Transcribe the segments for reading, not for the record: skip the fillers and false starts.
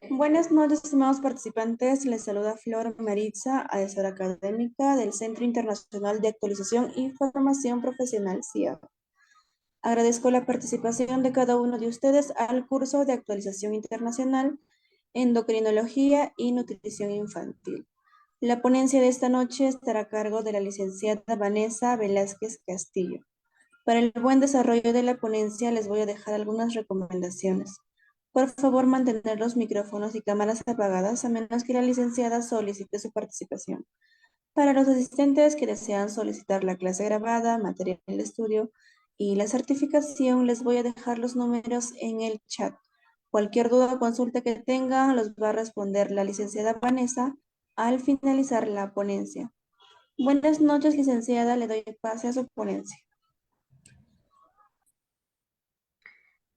Buenas noches, estimados participantes. Les saluda Flor Maritza, asesora académica del Centro Internacional de Actualización y Formación Profesional, CIA. Agradezco la participación de cada uno de ustedes al curso de actualización internacional, endocrinología y nutrición infantil. La ponencia de esta noche estará a cargo de la licenciada Vanessa Velázquez Castillo. Para el buen desarrollo de la ponencia les voy a dejar algunas recomendaciones. Por favor, mantener los micrófonos y cámaras apagadas a menos que la licenciada solicite su participación. Para los asistentes que desean solicitar la clase grabada, material de estudio y la certificación, les voy a dejar los números en el chat. Cualquier duda o consulta que tengan los va a responder la licenciada Vanessa al finalizar la ponencia. Buenas noches, licenciada. Le doy pase a su ponencia.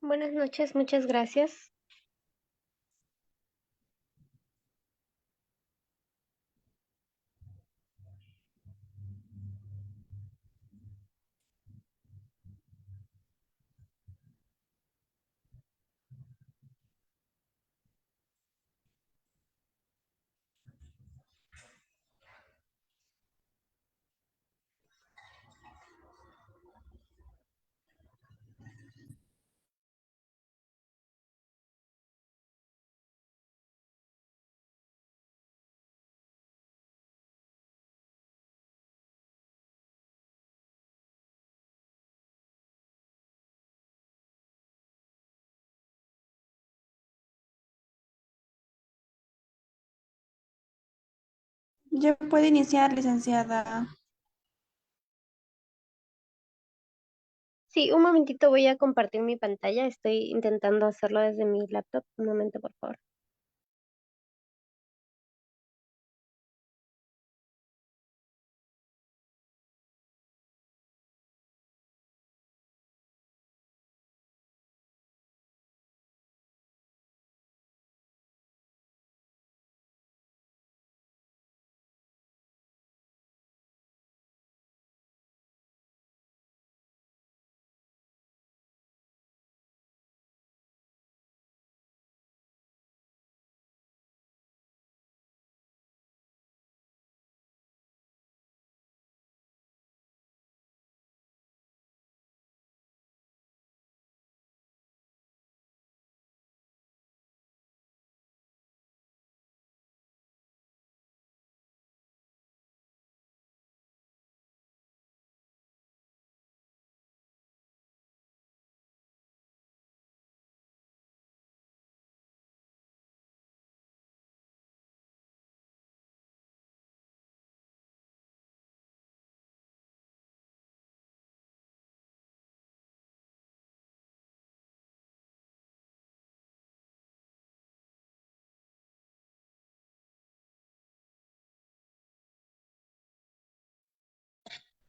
Buenas noches, muchas gracias. Ya puede iniciar, licenciada. Sí, un momentito voy a compartir mi pantalla. Estoy intentando hacerlo desde mi laptop. Un momento, por favor.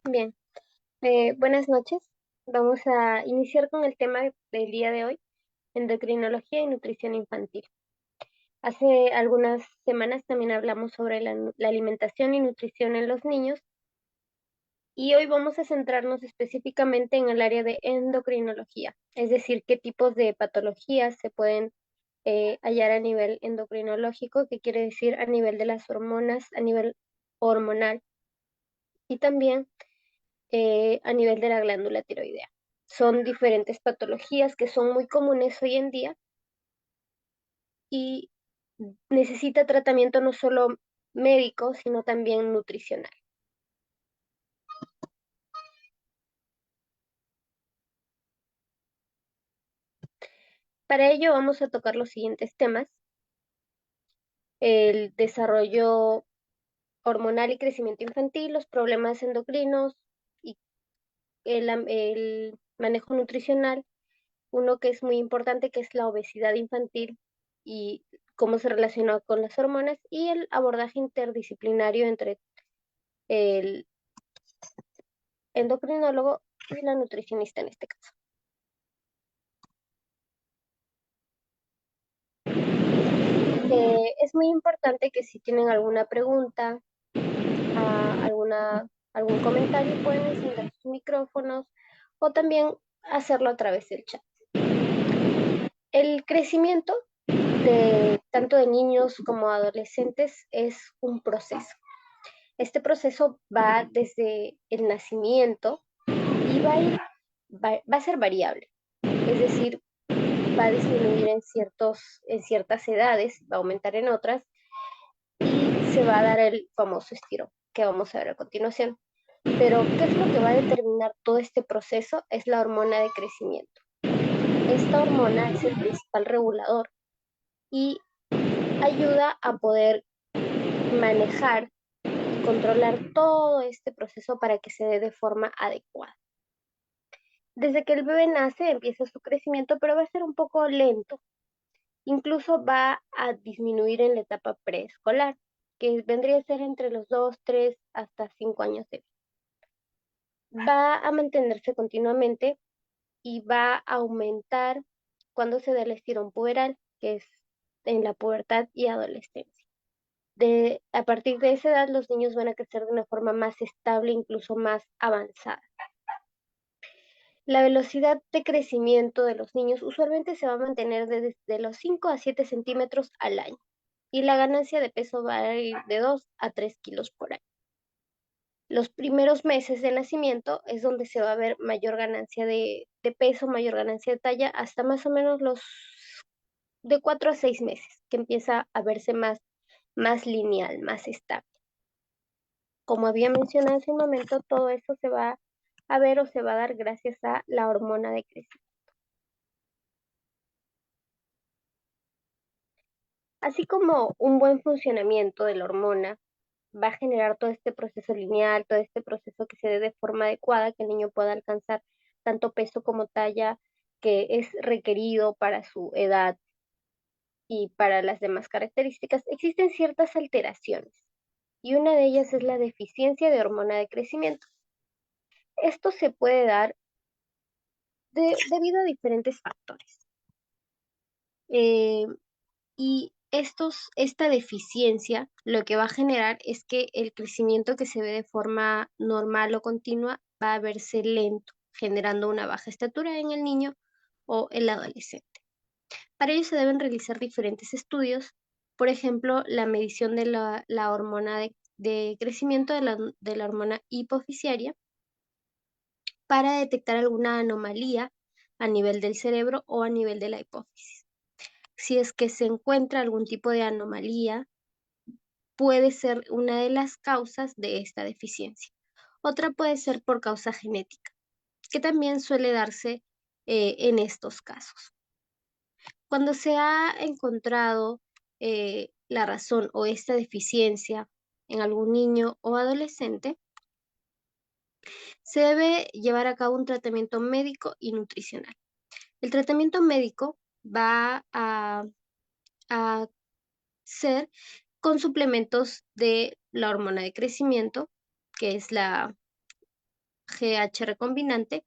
Bien, buenas noches. Vamos a iniciar con el tema del día de hoy, endocrinología y nutrición infantil. Hace algunas semanas también hablamos sobre la alimentación y nutrición en los niños y hoy vamos a centrarnos específicamente en el área de endocrinología, es decir, qué tipos de patologías se pueden hallar a nivel endocrinológico, que quiere decir a nivel de las hormonas, a nivel hormonal y también a nivel de la glándula tiroidea. Son diferentes patologías que son muy comunes hoy en día y necesita tratamiento no solo médico, sino también nutricional. Para ello vamos a tocar los siguientes temas: el desarrollo hormonal y crecimiento infantil, los problemas endocrinos y el manejo nutricional, uno que es muy importante, que es la obesidad infantil y cómo se relaciona con las hormonas, y el abordaje interdisciplinario entre el endocrinólogo y la nutricionista en este caso. Es muy importante que si tienen alguna pregunta, algún comentario, pueden encender sus micrófonos o también hacerlo a través del chat. El crecimiento tanto de niños como adolescentes es un proceso. Este proceso va desde el nacimiento y va a ser variable, es decir, va a disminuir en ciertas edades, va a aumentar en otras y se va a dar el famoso estirón que vamos a ver a continuación. Pero, ¿qué es lo que va a determinar todo este proceso? Es la hormona de crecimiento. Esta hormona es el principal regulador y ayuda a poder manejar y controlar todo este proceso para que se dé de forma adecuada. Desde que el bebé nace empieza su crecimiento, pero va a ser un poco lento. Incluso va a disminuir en la etapa preescolar, que vendría a ser entre los 2, 3 hasta 5 años de vida. Va a mantenerse continuamente y va a aumentar cuando se da el estirón puberal, que es en la pubertad y adolescencia. A partir de esa edad, los niños van a crecer de una forma más estable, incluso más avanzada. La velocidad de crecimiento de los niños usualmente se va a mantener desde los 5 a 7 centímetros al año y la ganancia de peso va a ir de 2 a 3 kilos por año. Los primeros meses de nacimiento es donde se va a ver mayor ganancia de peso, mayor ganancia de talla, hasta más o menos los de 4 a 6 meses, que empieza a verse más lineal, más estable. Como había mencionado hace un momento, todo eso se va a ver o se va a dar gracias a la hormona de crecimiento. Así como un buen funcionamiento de la hormona va a generar todo este proceso lineal, todo este proceso que se dé de forma adecuada, que el niño pueda alcanzar tanto peso como talla que es requerido para su edad y para las demás características, existen ciertas alteraciones y una de ellas es la deficiencia de hormona de crecimiento. Esto se puede dar debido a diferentes factores. Eh, y esta deficiencia lo que va a generar es que el crecimiento que se ve de forma normal o continua va a verse lento, generando una baja estatura en el niño o el adolescente. Para ello se deben realizar diferentes estudios, por ejemplo, la medición de la hormona de crecimiento de la hormona hipofisiaria para detectar alguna anomalía a nivel del cerebro o a nivel de la hipófisis. Si es que se encuentra algún tipo de anomalía, puede ser una de las causas de esta deficiencia. Otra puede ser por causa genética, que también suele darse en estos casos. Cuando se ha encontrado la razón o esta deficiencia en algún niño o adolescente, se debe llevar a cabo un tratamiento médico y nutricional. El tratamiento médico va a ser con suplementos de la hormona de crecimiento, que es la GH recombinante,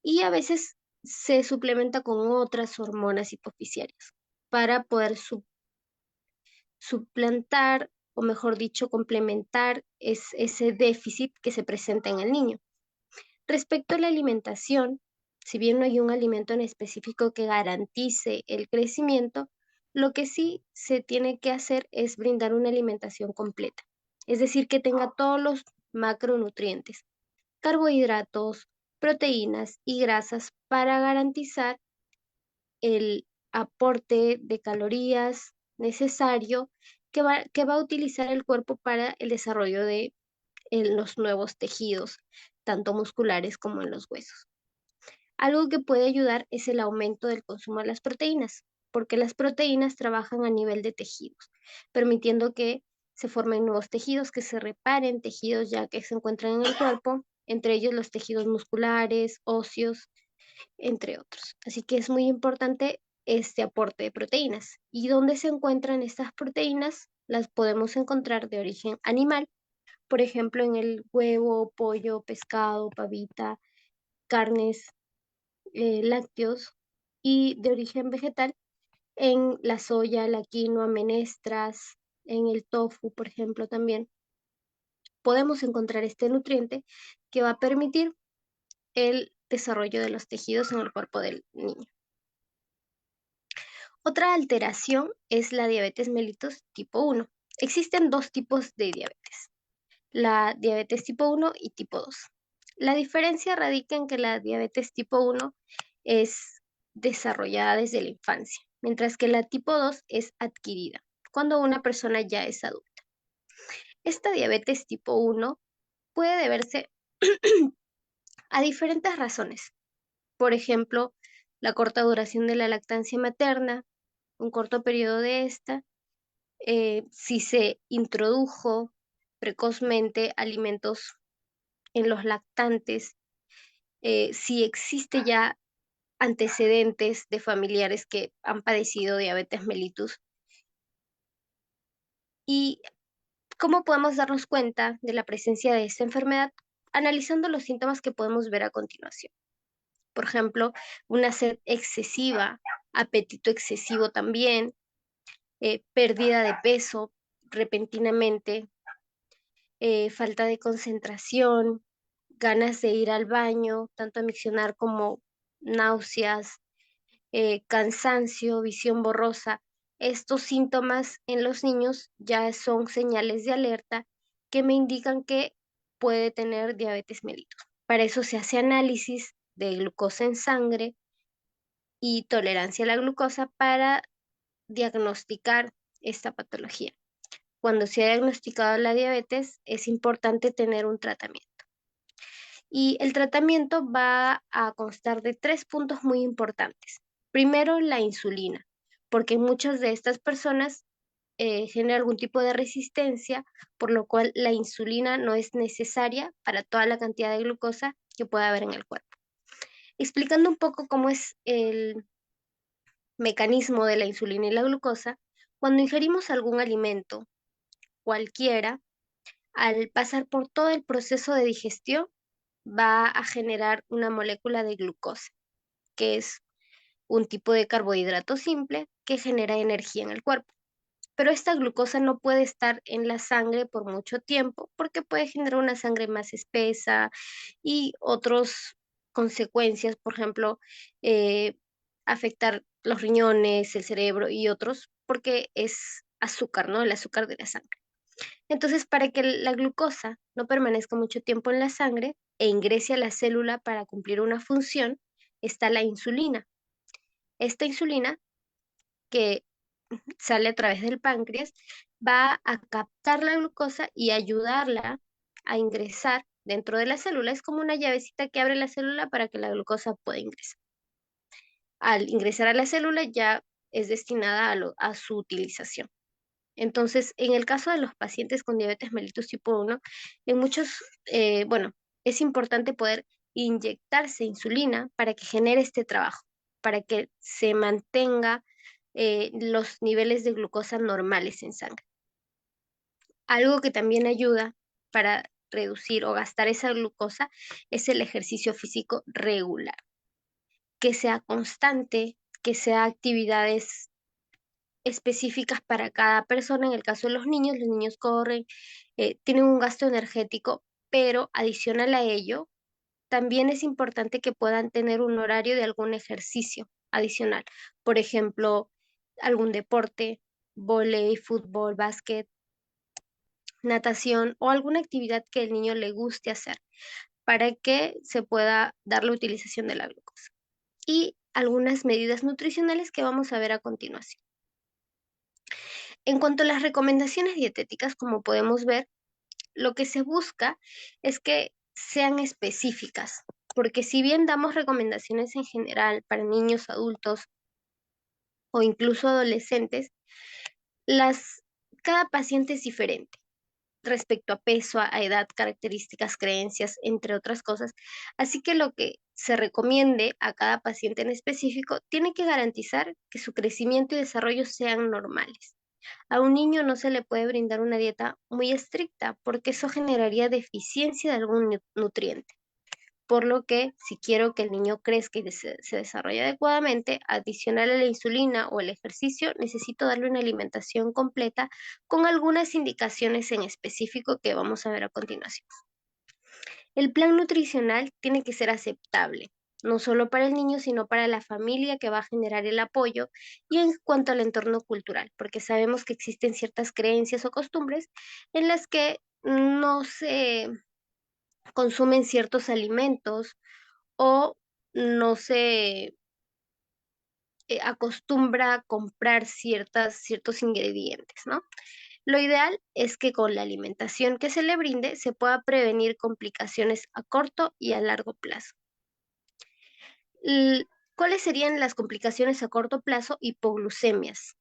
y a veces se suplementa con otras hormonas hipofisiarias para poder suplantar, o mejor dicho, complementar ese déficit que se presenta en el niño. Respecto a la alimentación, si bien no hay un alimento en específico que garantice el crecimiento, lo que sí se tiene que hacer es brindar una alimentación completa, es decir, que tenga todos los macronutrientes, carbohidratos, proteínas y grasas para garantizar el aporte de calorías necesario que va a utilizar el cuerpo para el desarrollo de los nuevos tejidos, tanto musculares como en los huesos. Algo que puede ayudar es el aumento del consumo de las proteínas, porque las proteínas trabajan a nivel de tejidos, permitiendo que se formen nuevos tejidos, que se reparen tejidos ya que se encuentran en el cuerpo, entre ellos los tejidos musculares, óseos, entre otros. Así que es muy importante este aporte de proteínas. ¿Y dónde se encuentran estas proteínas? Las podemos encontrar de origen animal, por ejemplo, en el huevo, pollo, pescado, pavita, carnes, lácteos, y de origen vegetal en la soya, la quinoa, menestras, en el tofu, por ejemplo, también podemos encontrar este nutriente que va a permitir el desarrollo de los tejidos en el cuerpo del niño. Otra alteración es la diabetes mellitus tipo 1. Existen dos tipos de diabetes, la diabetes tipo 1 y tipo 2. La diferencia radica en que la diabetes tipo 1 es desarrollada desde la infancia, mientras que la tipo 2 es adquirida, cuando una persona ya es adulta. Esta diabetes tipo 1 puede deberse a diferentes razones. Por ejemplo, la corta duración de la lactancia materna, un corto periodo de esta, si se introdujo precozmente alimentos en los lactantes, si existe ya antecedentes de familiares que han padecido diabetes mellitus. ¿Y cómo podemos darnos cuenta de la presencia de esta enfermedad? Analizando los síntomas que podemos ver a continuación. Por ejemplo, una sed excesiva, apetito excesivo también, pérdida de peso repentinamente, falta de concentración, ganas de ir al baño, tanto a miccionar como náuseas, cansancio, visión borrosa. Estos síntomas en los niños ya son señales de alerta que me indican que puede tener diabetes mellitus. Para eso se hace análisis de glucosa en sangre y tolerancia a la glucosa para diagnosticar esta patología. Cuando se ha diagnosticado la diabetes, es importante tener un tratamiento. Y el tratamiento va a constar de 3 puntos muy importantes. Primero, la insulina, porque muchas de estas personas generan algún tipo de resistencia, por lo cual la insulina no es necesaria para toda la cantidad de glucosa que pueda haber en el cuerpo. Explicando un poco cómo es el mecanismo de la insulina y la glucosa, cuando ingerimos algún alimento, cualquiera, al pasar por todo el proceso de digestión, va a generar una molécula de glucosa, que es un tipo de carbohidrato simple que genera energía en el cuerpo. Pero esta glucosa no puede estar en la sangre por mucho tiempo porque puede generar una sangre más espesa y otras consecuencias, por ejemplo, eh, afectar los riñones, el cerebro y otros, porque es azúcar, ¿no? El azúcar de la sangre. Entonces, para que la glucosa no permanezca mucho tiempo en la sangre e ingrese a la célula para cumplir una función, está la insulina. Esta insulina, que sale a través del páncreas, va a captar la glucosa y ayudarla a ingresar dentro de la célula. Es como una llavecita que abre la célula para que la glucosa pueda ingresar. Al ingresar a la célula ya es destinada a su utilización. Entonces, en el caso de los pacientes con diabetes mellitus tipo 1, en muchos, bueno, es importante poder inyectarse insulina para que genere este trabajo, para que se mantenga los niveles de glucosa normales en sangre. Algo que también ayuda para reducir o gastar esa glucosa es el ejercicio físico regular, que sea constante, que sea actividades específicas para cada persona. En el caso de los niños corren, tienen un gasto energético, pero adicional a ello, también es importante que puedan tener un horario de algún ejercicio adicional. Por ejemplo, algún deporte, vóley, fútbol, básquet, natación o alguna actividad que el niño le guste hacer para que se pueda dar la utilización de la glucosa. Y algunas medidas nutricionales que vamos a ver a continuación. En cuanto a las recomendaciones dietéticas, como podemos ver, lo que se busca es que sean específicas, porque si bien damos recomendaciones en general para niños, adultos o incluso adolescentes, las, cada paciente es diferente respecto a peso, a edad, características, creencias, entre otras cosas. Así que lo que se recomiende a cada paciente en específico tiene que garantizar que su crecimiento y desarrollo sean normales. A un niño no se le puede brindar una dieta muy estricta porque eso generaría deficiencia de algún nutriente. Por lo que si quiero que el niño crezca y se desarrolle adecuadamente, adicional a la insulina o el ejercicio, necesito darle una alimentación completa con algunas indicaciones en específico que vamos a ver a continuación. El plan nutricional tiene que ser aceptable, no solo para el niño, sino para la familia que va a generar el apoyo, y en cuanto al entorno cultural, porque sabemos que existen ciertas creencias o costumbres en las que no se consumen ciertos alimentos o no se acostumbra a comprar ciertos ingredientes, ¿no? Lo ideal es que con la alimentación que se le brinde se pueda prevenir complicaciones a corto y a largo plazo. L- ¿Cuáles serían las complicaciones a corto plazo? Hipoglucemias,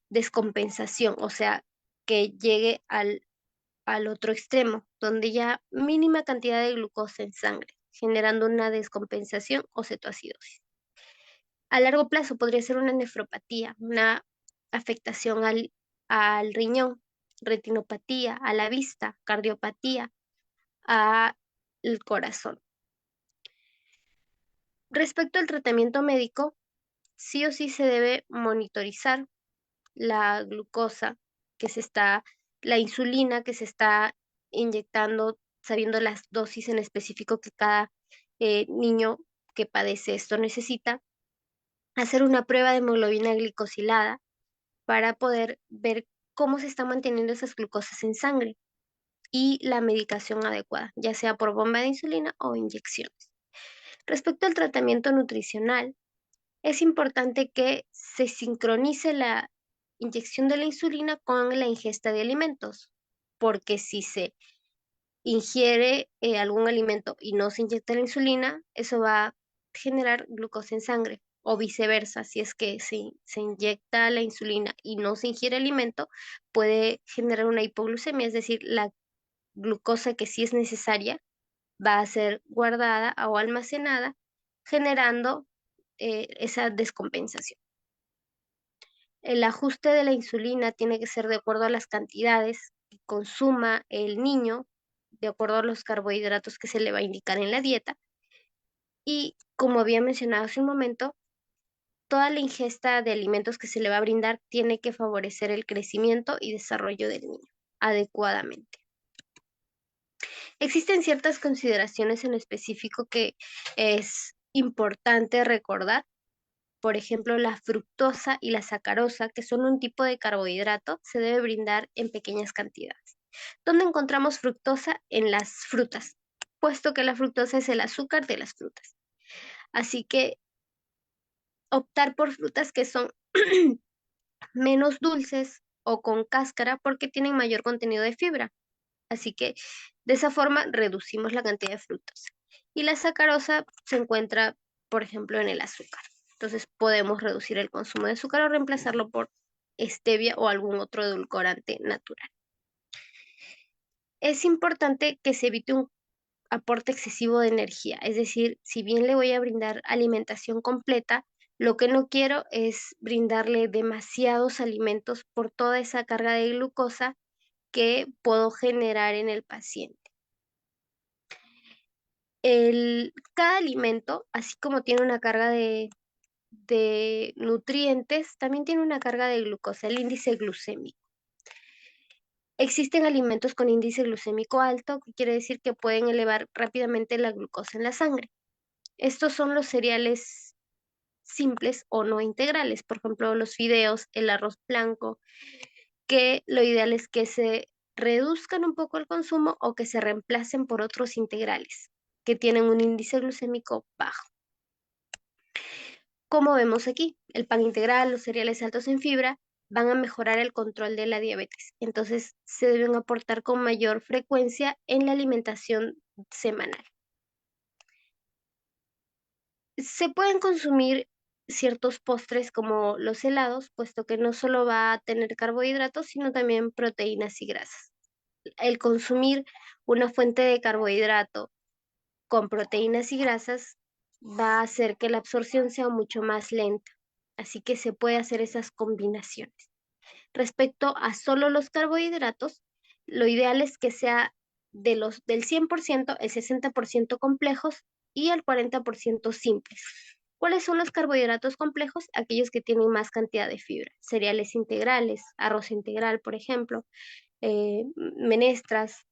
descompensación, o sea, que llegue al otro extremo, donde ya mínima cantidad de glucosa en sangre, generando una descompensación o cetoacidosis. A largo plazo podría ser una nefropatía, una afectación al riñón, retinopatía, a la vista, cardiopatía, al corazón. Respecto al tratamiento médico, sí o sí se debe monitorizar la glucosa que se está, la insulina que se está inyectando, sabiendo las dosis en específico que cada niño que padece esto necesita, hacer una prueba de hemoglobina glicosilada para poder ver cómo se están manteniendo esas glucosas en sangre y la medicación adecuada, ya sea por bomba de insulina o inyecciones. Respecto al tratamiento nutricional, es importante que se sincronice la inyección de la insulina con la ingesta de alimentos, porque si se ingiere algún alimento y no se inyecta la insulina, eso va a generar glucosa en sangre. O viceversa, si es que se inyecta la insulina y no se ingiere alimento, puede generar una hipoglucemia, es decir, la glucosa que sí es necesaria va a ser guardada o almacenada, generando esa descompensación. El ajuste de la insulina tiene que ser de acuerdo a las cantidades que consuma el niño, de acuerdo a los carbohidratos que se le va a indicar en la dieta. Y como había mencionado hace un momento, toda la ingesta de alimentos que se le va a brindar tiene que favorecer el crecimiento y desarrollo del niño adecuadamente. Existen ciertas consideraciones en específico que es importante recordar. Por ejemplo, la fructosa y la sacarosa, que son un tipo de carbohidrato, se debe brindar en pequeñas cantidades. ¿Dónde encontramos fructosa? En las frutas, puesto que la fructosa es el azúcar de las frutas. Así que optar por frutas que son menos dulces o con cáscara porque tienen mayor contenido de fibra. Así que de esa forma reducimos la cantidad de fructosa. Y la sacarosa se encuentra, por ejemplo, en el azúcar. Entonces podemos reducir el consumo de azúcar o reemplazarlo por stevia o algún otro edulcorante natural. Es importante que se evite un aporte excesivo de energía, es decir, si bien le voy a brindar alimentación completa, lo que no quiero es brindarle demasiados alimentos por toda esa carga de glucosa que puedo generar en el paciente. Cada alimento, así como tiene una carga de nutrientes, también tiene una carga de glucosa, el índice glucémico. Existen alimentos con índice glucémico alto, que quiere decir que pueden elevar rápidamente la glucosa en la sangre. Estos son los cereales simples o no integrales, por ejemplo, los fideos, el arroz blanco, que lo ideal es que se reduzcan un poco el consumo o que se reemplacen por otros integrales que tienen un índice glucémico bajo. Como vemos aquí, el pan integral, los cereales altos en fibra van a mejorar el control de la diabetes. Entonces, se deben aportar con mayor frecuencia en la alimentación semanal. Se pueden consumir ciertos postres como los helados, puesto que no solo va a tener carbohidratos, sino también proteínas y grasas. El consumir una fuente de carbohidrato con proteínas y grasas va a hacer que la absorción sea mucho más lenta. Así que se puede hacer esas combinaciones. Respecto a solo los carbohidratos, lo ideal es que sea del 100%, el 60% complejos y el 40% simples. ¿Cuáles son los carbohidratos complejos? Aquellos que tienen más cantidad de fibra. Cereales integrales, arroz integral, por ejemplo, menestras,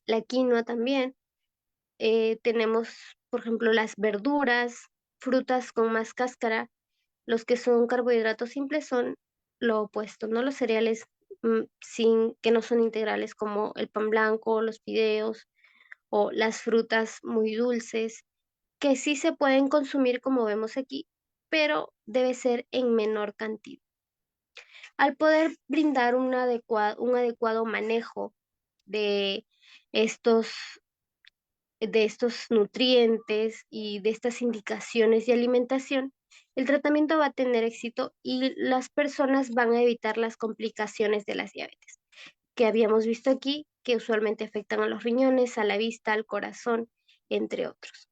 la quinoa también. Tenemos por ejemplo, las verduras, frutas con más cáscara. Los que son carbohidratos simples son lo opuesto, ¿no? Los cereales sin, que no son integrales como el pan blanco, los fideos o las frutas muy dulces, que sí se pueden consumir como vemos aquí, pero debe ser en menor cantidad. Al poder brindar un adecuado manejo de estos, de estos nutrientes y de estas indicaciones de alimentación, el tratamiento va a tener éxito y las personas van a evitar las complicaciones de las diabetes, que habíamos visto aquí, que usualmente afectan a los riñones, a la vista, al corazón, entre otros.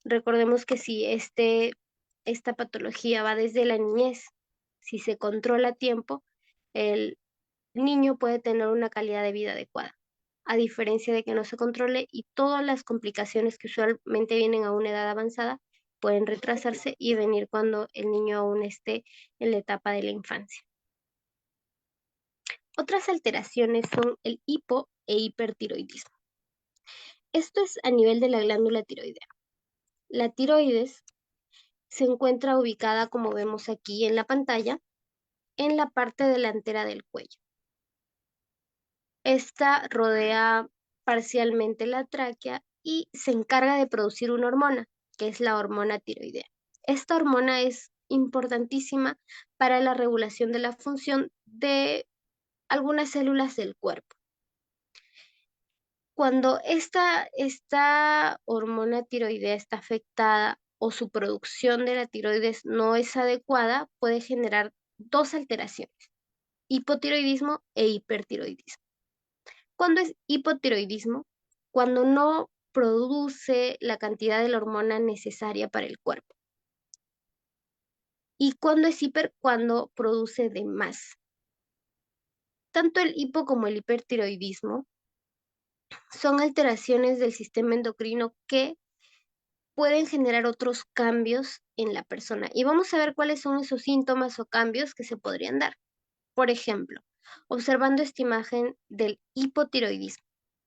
Recordemos que si esta patología va desde la niñez, si se controla a tiempo, el niño puede tener una calidad de vida adecuada, a diferencia de que no se controle y todas las complicaciones que usualmente vienen a una edad avanzada pueden retrasarse y venir cuando el niño aún esté en la etapa de la infancia. Otras alteraciones son el hipo e hipertiroidismo. Esto es a nivel de la glándula tiroidea. La tiroides se encuentra ubicada, como vemos aquí en la pantalla, en la parte delantera del cuello. Esta rodea parcialmente la tráquea y se encarga de producir una hormona, que es la hormona tiroidea. Esta hormona es importantísima para la regulación de la función de algunas células del cuerpo. Cuando esta hormona tiroidea está afectada o su producción de la tiroides no es adecuada, puede generar dos alteraciones: hipotiroidismo e hipertiroidismo. ¿Cuándo es hipotiroidismo? Cuando no produce la cantidad de la hormona necesaria para el cuerpo. ¿Y cuándo es hiper? Cuando produce de más. Tanto el hipo como el hipertiroidismo son alteraciones del sistema endocrino que pueden generar otros cambios en la persona. Y vamos a ver cuáles son esos síntomas o cambios que se podrían dar. Por ejemplo, observando esta imagen del hipotiroidismo,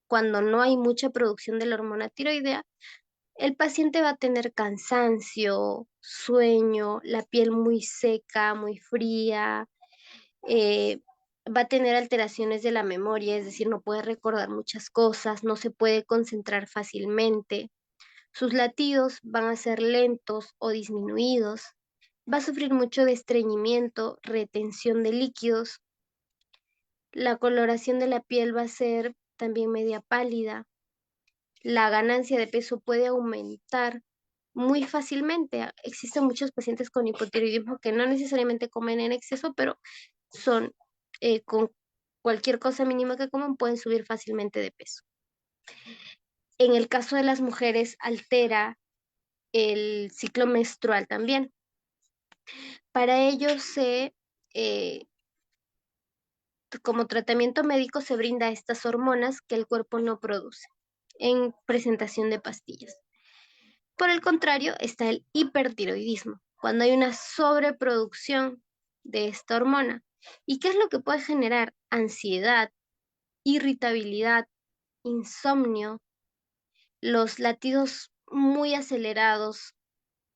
cuando no hay mucha producción de la hormona tiroidea, el paciente va a tener cansancio, sueño, la piel muy seca, muy fría, eh, va a tener alteraciones de la memoria, es decir, no puede recordar muchas cosas, no se puede concentrar fácilmente, sus latidos van a ser lentos o disminuidos, va a sufrir mucho de estreñimiento, retención de líquidos, la coloración de la piel va a ser también media pálida, la ganancia de peso puede aumentar muy fácilmente. Existen muchos pacientes con hipotiroidismo que no necesariamente comen en exceso, pero son con cualquier cosa mínima que coman pueden subir fácilmente de peso. En el caso de las mujeres, altera el ciclo menstrual también. Para ello eh, como tratamiento médico se brinda estas hormonas que el cuerpo no produce en presentación de pastillas. Por el contrario, está el hipertiroidismo, cuando hay una sobreproducción de esta hormona. ¿Y qué es lo que puede generar? Ansiedad, irritabilidad, insomnio, los latidos muy acelerados,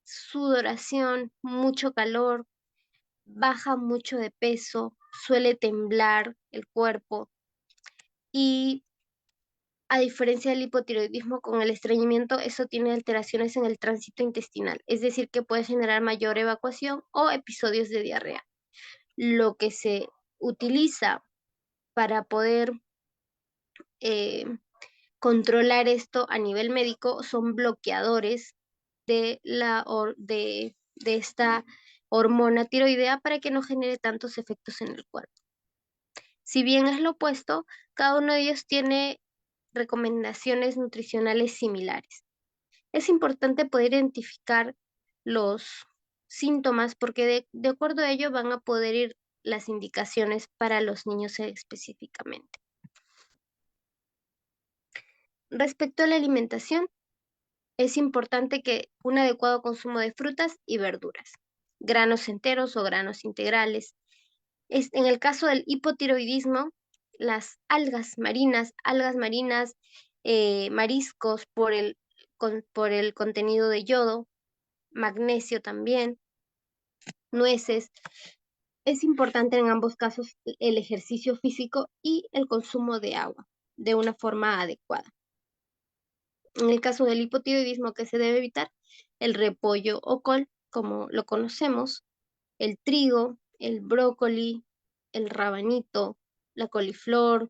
sudoración, mucho calor, baja mucho de peso, suele temblar el cuerpo y a diferencia del hipotiroidismo con el estreñimiento, eso tiene alteraciones en el tránsito intestinal, es decir, que puede generar mayor evacuación o episodios de diarrea. Lo que se utiliza para poder eh, controlar esto a nivel médico son bloqueadores de esta hormona tiroidea para que no genere tantos efectos en el cuerpo. Si bien es lo opuesto, cada uno de ellos tiene recomendaciones nutricionales similares. Es importante poder identificar los síntomas porque de acuerdo a ello van a poder ir las indicaciones para los niños específicamente. Respecto a la alimentación, es importante que un adecuado consumo de frutas y verduras, granos enteros o granos integrales. En el caso del hipotiroidismo, las algas marinas, mariscos, por el por el contenido de yodo, magnesio también, nueces. Es importante en ambos casos el ejercicio físico y el consumo de agua de una forma adecuada. En el caso del hipotiroidismo, que se debe evitar el repollo o col, como lo conocemos, el trigo, el brócoli, el rabanito, la coliflor,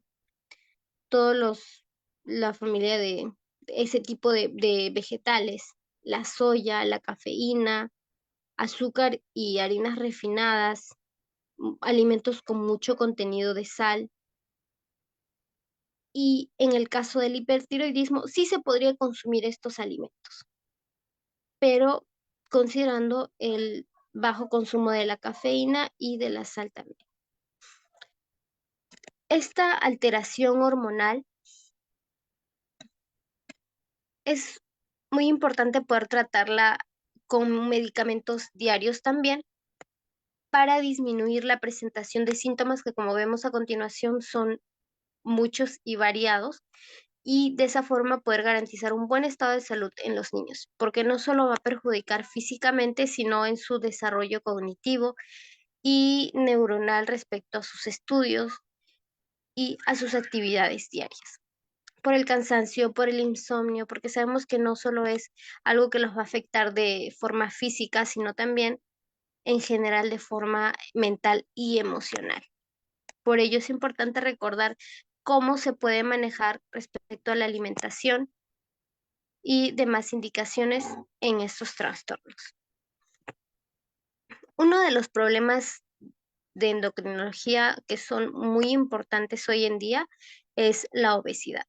la familia de ese tipo de vegetales, la soya, la cafeína, azúcar y harinas refinadas, alimentos con mucho contenido de sal. Y en el caso del hipertiroidismo, sí se podría consumir estos alimentos, pero considerando el bajo consumo de la cafeína y de la sal también. Esta alteración hormonal es muy importante poder tratarla con medicamentos diarios también para disminuir la presentación de síntomas que, como vemos a continuación, son muchos y variados, y de esa forma poder garantizar un buen estado de salud en los niños, porque no solo va a perjudicar físicamente, sino en su desarrollo cognitivo y neuronal respecto a sus estudios y a sus actividades diarias. Por el cansancio, por el insomnio, porque sabemos que no solo es algo que los va a afectar de forma física, sino también en general de forma mental y emocional. Por ello es importante recordar cómo se puede manejar respecto a la alimentación y demás indicaciones en estos trastornos. Uno de los problemas de endocrinología que son muy importantes hoy en día es la obesidad.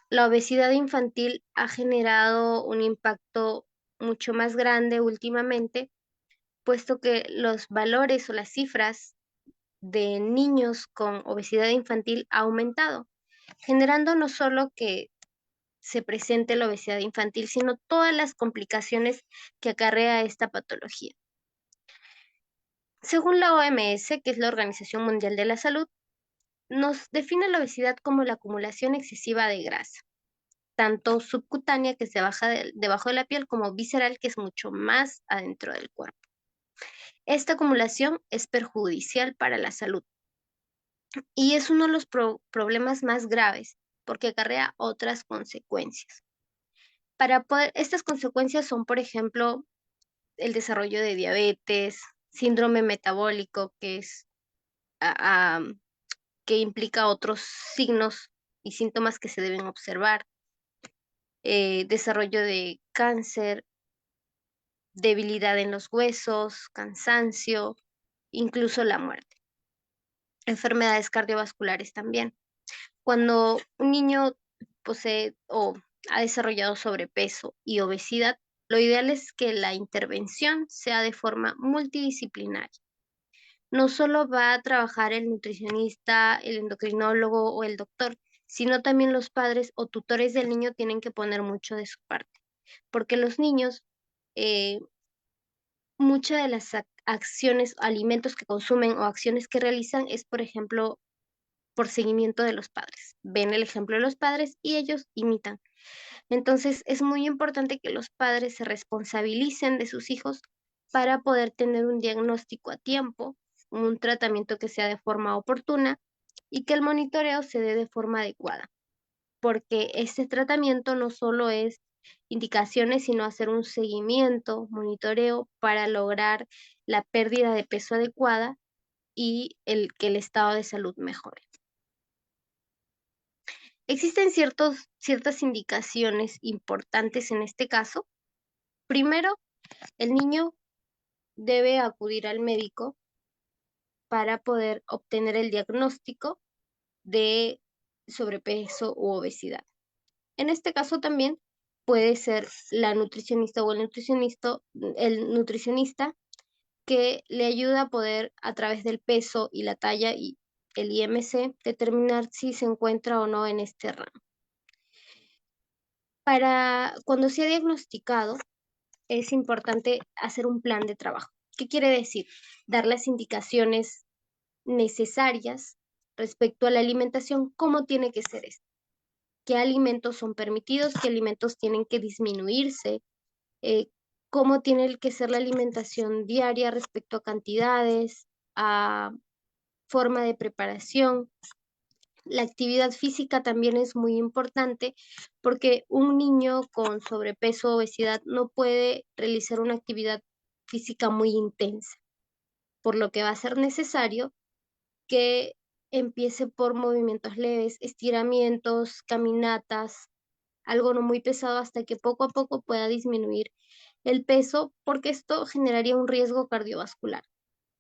La obesidad infantil ha generado un impacto mucho más grande últimamente, puesto que los valores o las cifras de niños con obesidad infantil ha aumentado, generando no solo que se presente la obesidad infantil, sino todas las complicaciones que acarrea esta patología. Según la OMS, que es la Organización Mundial de la Salud, nos define la obesidad como la acumulación excesiva de grasa, tanto subcutánea, que es debajo de la piel, como visceral, que es mucho más adentro del cuerpo. Esta acumulación es perjudicial para la salud y es uno de los problemas más graves porque acarrea otras consecuencias. Estas consecuencias son, por ejemplo, el desarrollo de diabetes, síndrome metabólico, ah, que implica otros signos y síntomas que se deben observar, desarrollo de cáncer, debilidad en los huesos, cansancio, incluso la muerte. Enfermedades cardiovasculares también. Cuando un niño posee o ha desarrollado sobrepeso y obesidad, lo ideal es que la intervención sea de forma multidisciplinaria. No solo va a trabajar el nutricionista, el endocrinólogo o el doctor, sino también los padres o tutores del niño tienen que poner mucho de su parte, porque los niños, eh, muchas de las acciones, alimentos que consumen o acciones que realizan es, por ejemplo, por seguimiento de los padres. Ven el ejemplo de los padres y ellos imitan. Entonces, es muy importante que los padres se responsabilicen de sus hijos para poder tener un diagnóstico a tiempo, un tratamiento que sea de forma oportuna y que el monitoreo se dé de forma adecuada, porque este tratamiento no solo es indicaciones, sino hacer un seguimiento, monitoreo para lograr la pérdida de peso adecuada y que el estado de salud mejore. Existen ciertas indicaciones importantes en este caso. Primero, el niño debe acudir al médico para poder obtener el diagnóstico de sobrepeso u obesidad. En este caso también puede ser la nutricionista o el nutricionista que le ayuda a poder, a través del peso y la talla y el IMC, determinar si se encuentra o no en este rango. Para cuando se ha diagnosticado, es importante hacer un plan de trabajo. ¿Qué quiere decir? Dar las indicaciones necesarias respecto a la alimentación, cómo tiene que ser esto. qué alimentos son permitidos, qué alimentos tienen que disminuirse, cómo tiene que ser la alimentación diaria respecto a cantidades, a forma de preparación. La actividad física también es muy importante porque un niño con sobrepeso o obesidad no puede realizar una actividad física muy intensa, por lo que va a ser necesario que empiece por movimientos leves, estiramientos, caminatas, algo no muy pesado hasta que poco a poco pueda disminuir el peso, porque esto generaría un riesgo cardiovascular.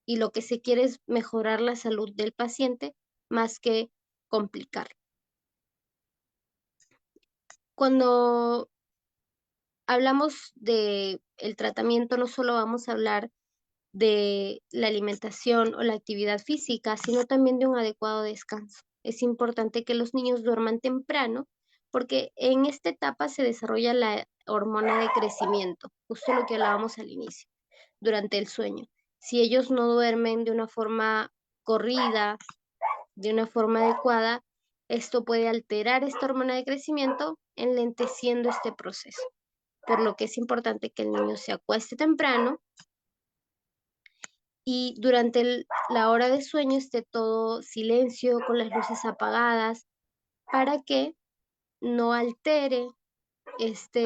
Y lo que se quiere es mejorar la salud del paciente más que complicar. Cuando hablamos de el tratamiento, no solo vamos a hablar de la alimentación o la actividad física, sino también de un adecuado descanso. Es importante que los niños duerman temprano porque en esta etapa se desarrolla la hormona de crecimiento, justo lo que hablábamos al inicio, durante el sueño. Si ellos no duermen de una forma corrida, de una forma adecuada, esto puede alterar esta hormona de crecimiento, enlenteciendo este proceso. Por lo que es importante que el niño se acueste temprano y durante la hora de sueño esté todo silencio, con las luces apagadas, para que no altere este,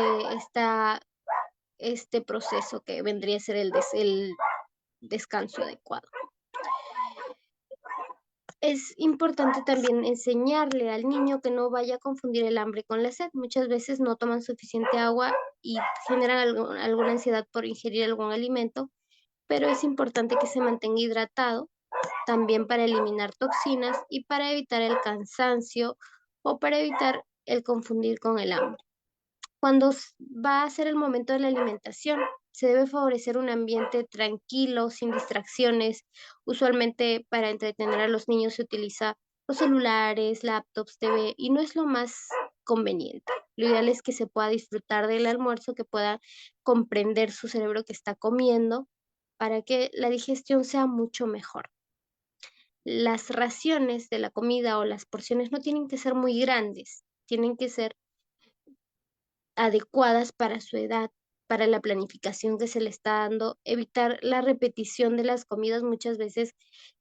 este proceso que vendría a ser el descanso adecuado. Es importante también enseñarle al niño que no vaya a confundir el hambre con la sed. Muchas veces no toman suficiente agua y generan alguna ansiedad por ingerir algún alimento, pero es importante que se mantenga hidratado también para eliminar toxinas y para evitar el cansancio o para evitar el confundir con el hambre. Cuando va a ser el momento de la alimentación, se debe favorecer un ambiente tranquilo, sin distracciones. Usualmente para entretener a los niños se utiliza los celulares, laptops, TV y no es lo más conveniente. Lo ideal es que se pueda disfrutar del almuerzo, que pueda comprender su cerebro que está comiendo para que la digestión sea mucho mejor. Las raciones de la comida o las porciones no tienen que ser muy grandes, tienen que ser adecuadas para su edad, para la planificación que se le está dando, evitar la repetición de las comidas. Muchas veces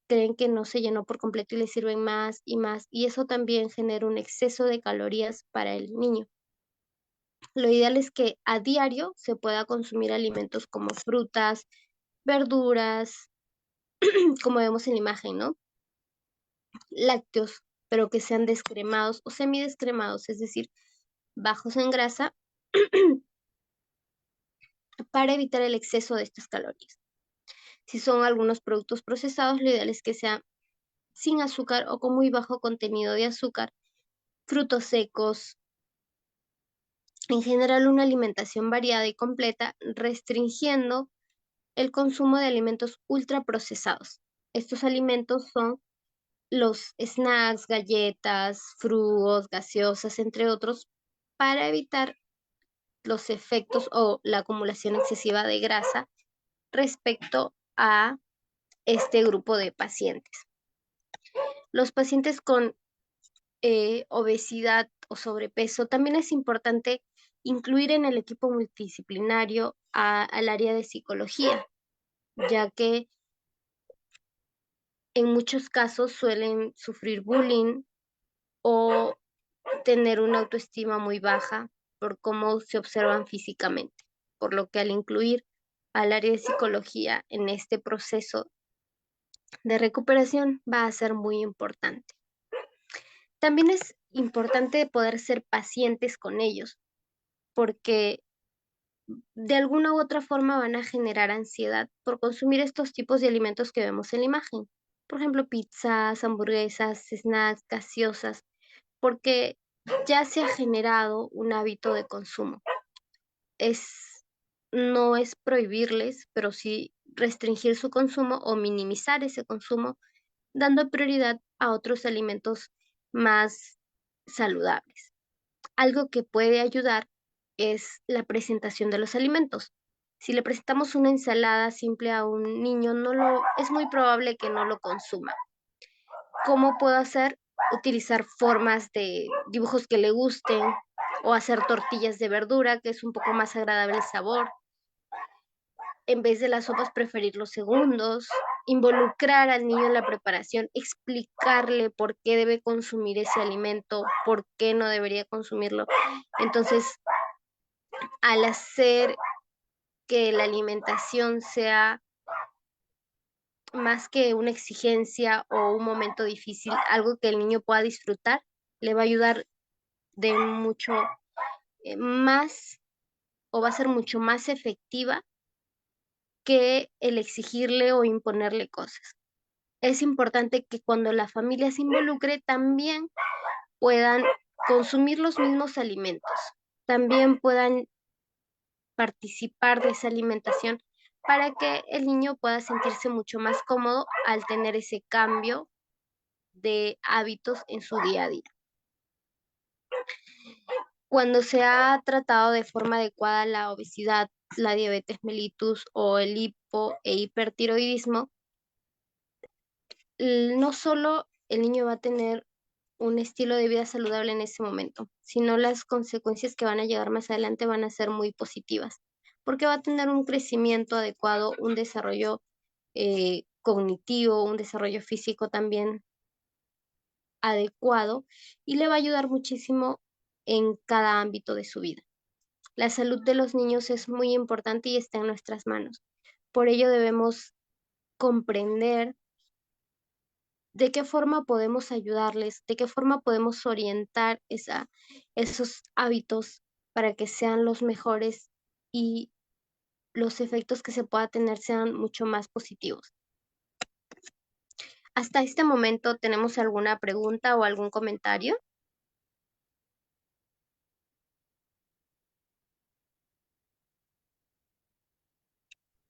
creen que no se llenó por completo y le sirven más y más, y eso también genera un exceso de calorías para el niño. Lo ideal es que a diario se pueda consumir alimentos como frutas, verduras, como vemos en la imagen, ¿no? Lácteos, pero que sean descremados o semidescremados, es decir, bajos en grasa, para evitar el exceso de estas calorías. Si son algunos productos procesados, lo ideal es que sea sin azúcar o con muy bajo contenido de azúcar, frutos secos, en general una alimentación variada y completa, restringiendo el consumo de alimentos ultraprocesados. Estos alimentos son los snacks, galletas, frugos, gaseosas, entre otros, para evitar los efectos o la acumulación excesiva de grasa respecto a este grupo de pacientes. Los pacientes con obesidad o sobrepeso, también es importante incluir en el equipo multidisciplinario al área de psicología, ya que en muchos casos suelen sufrir bullying o tener una autoestima muy baja por cómo se observan físicamente, por lo que al incluir al área de psicología en este proceso de recuperación va a ser muy importante. También es importante poder ser pacientes con ellos, porque de alguna u otra forma van a generar ansiedad por consumir estos tipos de alimentos que vemos en la imagen. Por ejemplo, pizzas, hamburguesas, snacks, gaseosas, porque ya se ha generado un hábito de consumo. No es prohibirles, pero sí restringir su consumo o minimizar ese consumo, dando prioridad a otros alimentos más saludables. Algo que puede ayudar es la presentación de los alimentos. Si le presentamos una ensalada simple a un niño, es muy probable que no lo consuma. ¿Cómo puedo hacer? utilizar formas de dibujos que le gusten o hacer tortillas de verdura, que es un poco más agradable el sabor. En vez de las sopas, preferir los segundos, involucrar al niño en la preparación, explicarle por qué debe consumir ese alimento, por qué no debería consumirlo. Entonces, al hacer que la alimentación sea más que una exigencia o un momento difícil, algo que el niño pueda disfrutar, le va a ayudar de mucho más o va a ser mucho más efectiva que el exigirle o imponerle cosas. Es importante que cuando la familia se involucre también puedan consumir los mismos alimentos, también puedan participar de esa alimentación para que el niño pueda sentirse mucho más cómodo al tener ese cambio de hábitos en su día a día. Cuando se ha tratado de forma adecuada la obesidad, la diabetes mellitus o el hipo e hipertiroidismo, no solo el niño va a tener un estilo de vida saludable en ese momento, sino las consecuencias que van a llegar más adelante van a ser muy positivas, porque va a tener un crecimiento adecuado, un desarrollo cognitivo, un desarrollo físico también adecuado y le va a ayudar muchísimo en cada ámbito de su vida. La salud de los niños es muy importante y está en nuestras manos. Por ello debemos comprender de qué forma podemos ayudarles, de qué forma podemos orientar esos hábitos para que sean los mejores y los efectos que se pueda tener sean mucho más positivos. Hasta este momento, ¿tenemos alguna pregunta o algún comentario?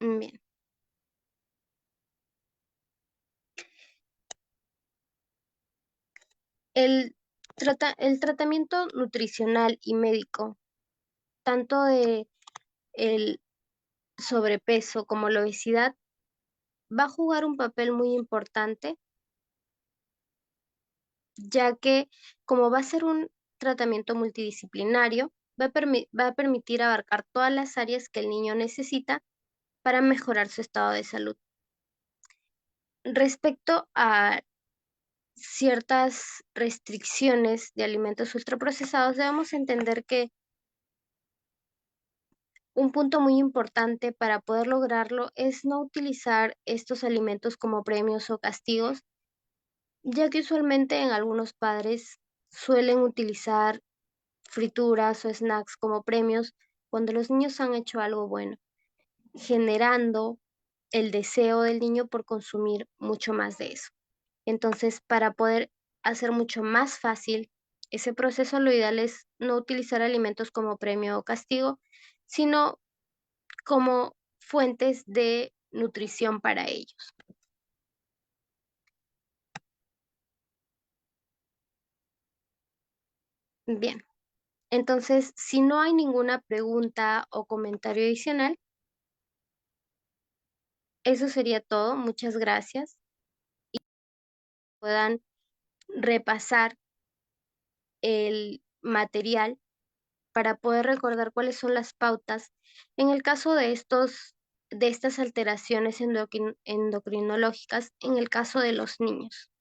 Bien. El tratamiento nutricional y médico, tanto de el sobrepeso como la obesidad, va a jugar un papel muy importante, ya que como va a ser un tratamiento multidisciplinario, va a permitir abarcar todas las áreas que el niño necesita para mejorar su estado de salud. Respecto a ciertas restricciones de alimentos ultraprocesados, debemos entender que un punto muy importante para poder lograrlo es no utilizar estos alimentos como premios o castigos, ya que usualmente en algunos padres suelen utilizar frituras o snacks como premios cuando los niños han hecho algo bueno, generando el deseo del niño por consumir mucho más de eso. Entonces, para poder hacer mucho más fácil ese proceso, lo ideal es no utilizar alimentos como premio o castigo, sino como fuentes de nutrición para ellos. Bien, entonces, si no hay ninguna pregunta o comentario adicional, eso sería todo. Muchas gracias. Puedan repasar el material para poder recordar cuáles son las pautas en el caso de estas alteraciones endocrinológicas en el caso de los niños.